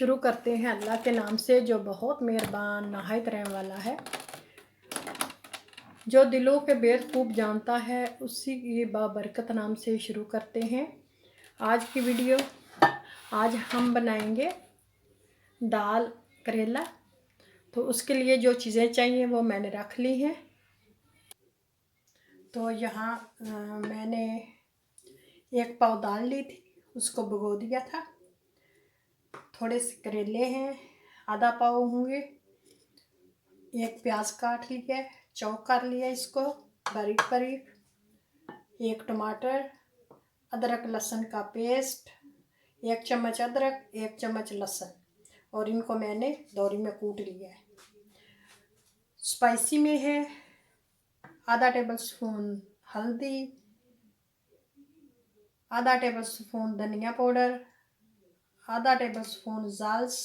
शुरू करते हैं अल्लाह के नाम से जो बहुत मेहरबान नहायत रहने वाला है। जो दिलों के बेर खूब जानता है, उसी की बाबरकत नाम से शुरू करते हैं आज की वीडियो। आज हम बनाएंगे दाल करेला। तो उसके लिए जो चीज़ें चाहिए वो मैंने रख ली हैं। तो यहाँ मैंने 1 पाव दाल ली थी, उसको भिगो दिया था। थोड़े से करेले हैं, आधा पाव होंगे। 1 प्याज काट लिया, चॉप कर लिया इसको बारीक बारीक। 1 टमाटर, अदरक लहसुन का पेस्ट, 1 चम्मच अदरक, 1 चम्मच लहसुन, और इनको मैंने दौरी में कूट लिया है। स्पाइसी में है आधा टेबल स्पून हल्दी, आधा टेबल स्पून धनिया पाउडर, आधा टेबल स्पून जाल्स,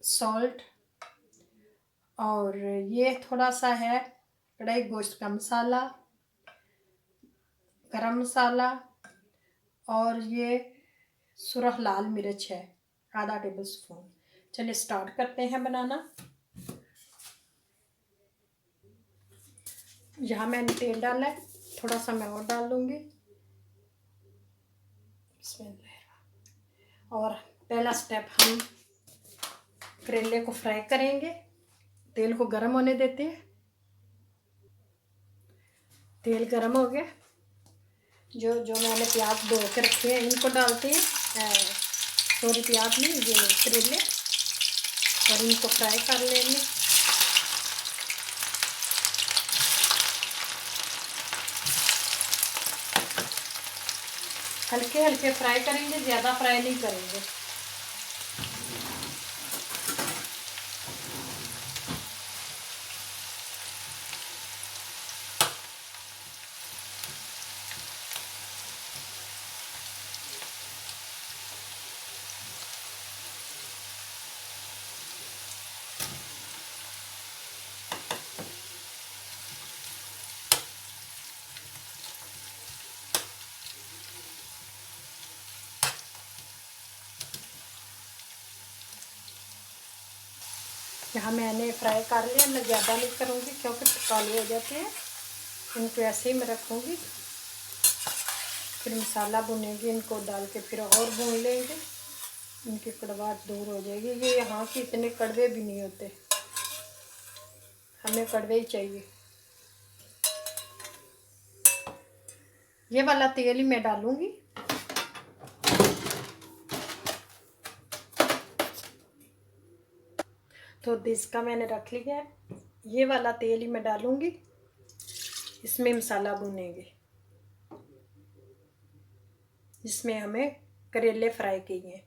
सॉल्ट, और ये थोड़ा सा है कढ़ाई गोश्त का मसाला, गरम मसाला, और ये सुरख लाल मिर्च है आधा टेबल स्पून। चलिए स्टार्ट करते हैं बनाना। यहाँ मैंने तेल डाला है, थोड़ा सा मैं और डाल लूँगी। और पहला स्टेप हम करेले को फ्राई करेंगे। तेल को गर्म होने देते हैं। तेल गर्म हो गया। जो मैंने प्याज धो के रखे हैं इनको डालते हैं, सॉरी प्याज नहीं, ये करेले, और इनको फ्राई कर लेंगे। हल्के हल्के फ्राई करेंगे, ज़्यादा फ्राई नहीं करेंगे। यहाँ मैंने फ्राई कर लिया। मैं ज़्यादा नहीं करूँगी क्योंकि काले हो जाते हैं। इनको ऐसे ही मैं रखूँगी, फिर मसाला भुनेंगे। इनको डाल के फिर और भून लेंगे, इनकी कड़वाहट दूर हो जाएगी। ये यहाँ के इतने कड़वे भी नहीं होते, हमें कड़वे ही चाहिए। ये वाला तेल ही मैं डालूँगी। तो इसका मैंने रख लिया है। ये वाला तेल ही मैं डालूँगी, इसमें मसाला भुनेंगे, जिसमें हमें करेले फ्राई किए हैं।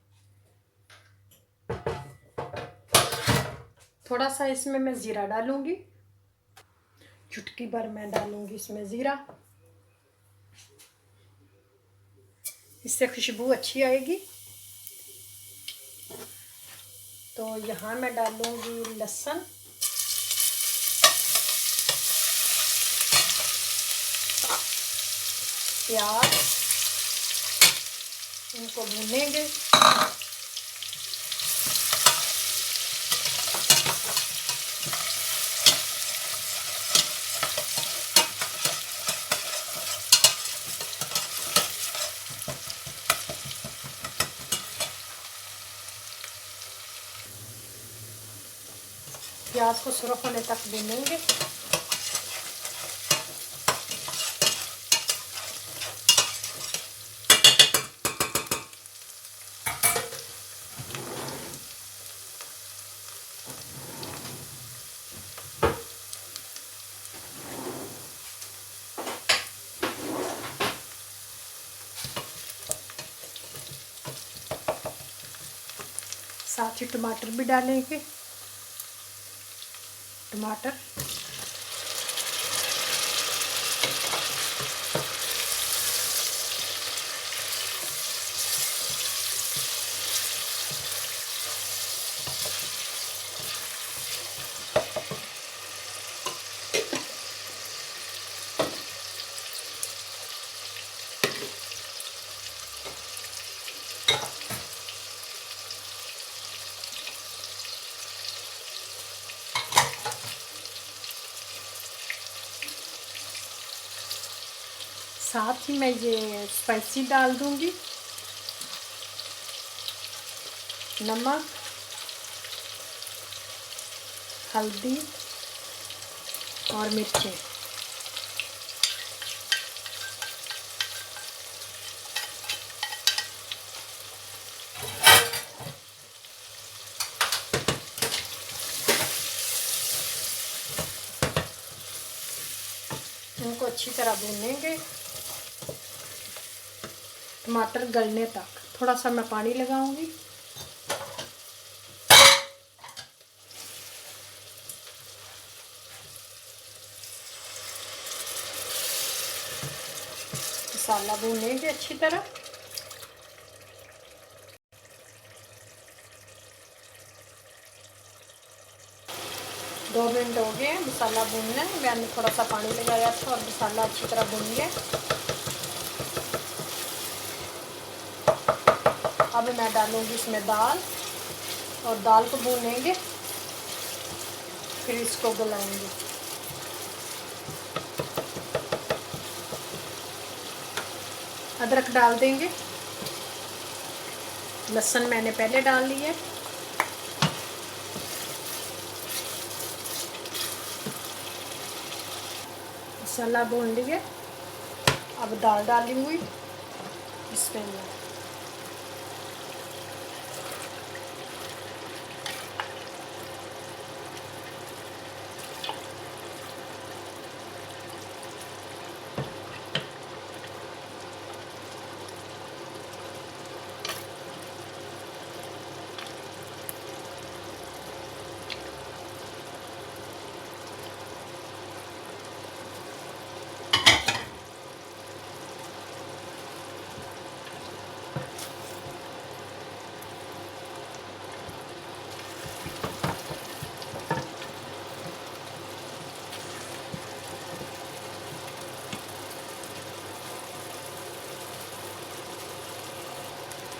थोड़ा सा इसमें मैं ज़ीरा डालूँगी, चुटकी भर मैं डालूँगी इसमें ज़ीरा, इससे खुशबू अच्छी आएगी। तो यहाँ मैं डालूँगी लहसुन, प्याज, इनको भूनेंगे। प्याज को सुर्ख होने तक भूनेंगे। साथ ही टमाटर भी डालेंगे। टमाटर, साथ ही मैं ये स्पाइसी डाल दूंगी, नमक, हल्दी और मिर्चें। इनको अच्छी तरह भूनेंगे टमाटर गलने तक। थोड़ा सा मैं पानी लगाऊंगी। मसाला भूनेंगे अच्छी तरह। दो मिनट हो गए हैं मसाला भूनना है। मैंने थोड़ा सा पानी लगाया था और मसाला अच्छी तरह भून गया। अब मैं डालूंगी इसमें दाल और दाल को भूनेंगे, फिर इसको गलाएंगे। अदरक डाल देंगे, लहसुन मैंने पहले डाल ली है। मसाला भून लिए, अब दाल डाली हुई इसमें।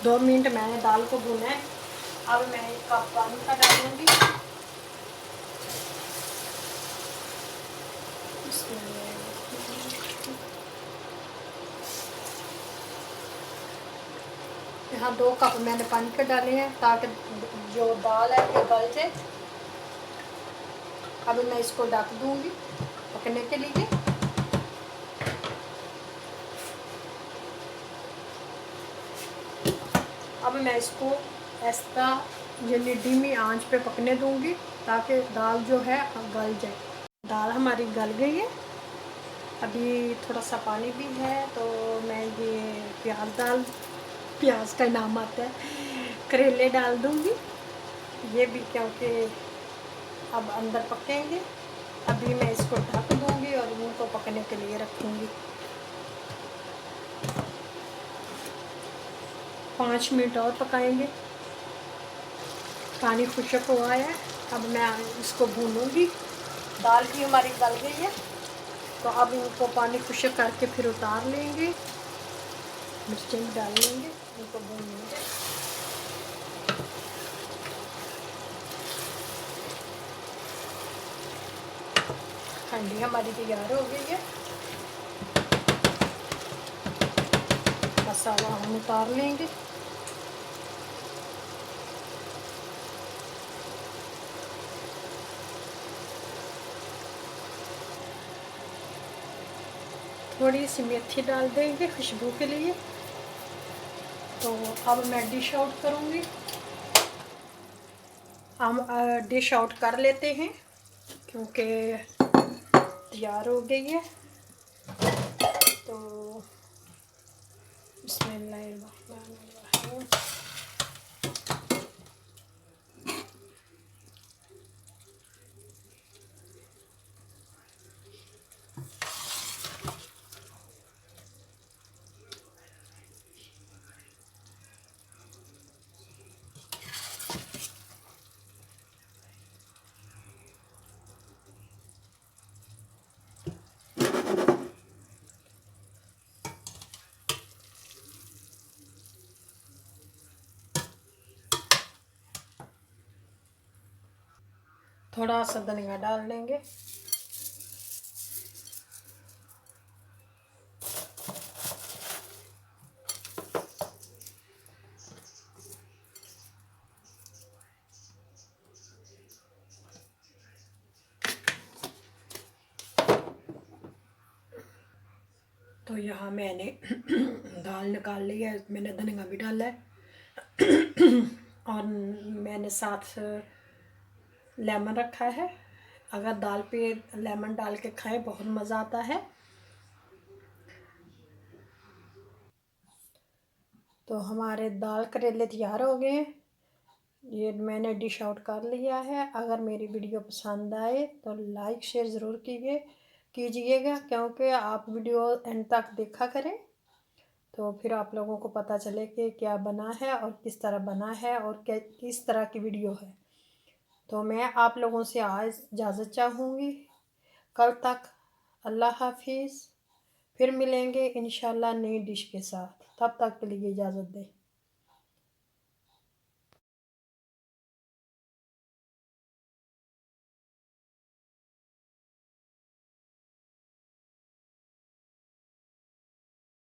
दो मिनट मैंने दाल को भुना है। अब मैं 1 कप पानी का डालूंगी। यहाँ 2 कप मैंने पानी के डाले हैं ताकि जो दाल है ये गल जाए। अब मैं इसको ढक दूंगी पकने के लिए। अब मैं इसको ऐसा यानी धीमी आंच पे पकने दूंगी ताकि दाल जो है गल जाए। दाल हमारी गल गई है। अभी थोड़ा सा पानी भी है तो मैं ये प्याज का नाम आता है, करेले डाल दूंगी। ये भी क्योंकि अब अंदर पकेंगे। अभी मैं इसको ढक दूंगी और इनको पकने के लिए रखूंगी। 5 मिनट और पकाएंगे। पानी खुशक हुआ है। अब मैं इसको भूनूंगी। दाल भी हमारी गल गई है तो अब इनको पानी खुशक करके फिर उतार लेंगे। मिर्चें भी डाल लेंगे, इनको भून लेंगे। हांडी हमारी तैयार हो गई है। मसाला हम उतार लेंगे। थोड़ी सी मेथी डाल देंगे खुशबू के लिए। तो अब मैं डिश आउट करूँगी। हम डिश आउट कर लेते हैं क्योंकि तैयार हो गई है। तो बिस्मिल्लाहिर्रहमानिर्रहीम। थोड़ा सा धनिया डाल लेंगे। तो यहाँ मैंने दाल निकाल ली है, मैंने धनिया भी डाला है और मैंने साथ लेमन रखा है। अगर दाल पे लेमन डाल के खाएं बहुत मज़ा आता है। तो हमारे दाल करेले तैयार हो गए। ये मैंने डिश आउट कर लिया है। अगर मेरी वीडियो पसंद आए तो लाइक शेयर ज़रूर कीजिएगा, क्योंकि आप वीडियो एंड तक देखा करें तो फिर आप लोगों को पता चले कि क्या बना है और किस तरह बना है और किस तरह की वीडियो है। तो मैं आप लोगों से आज इजाज़त चाहूँगी। कल तक अल्लाह हाफिज़। फिर मिलेंगे इंशाल्लाह नई डिश के साथ। तब तक के लिए इजाज़त दें।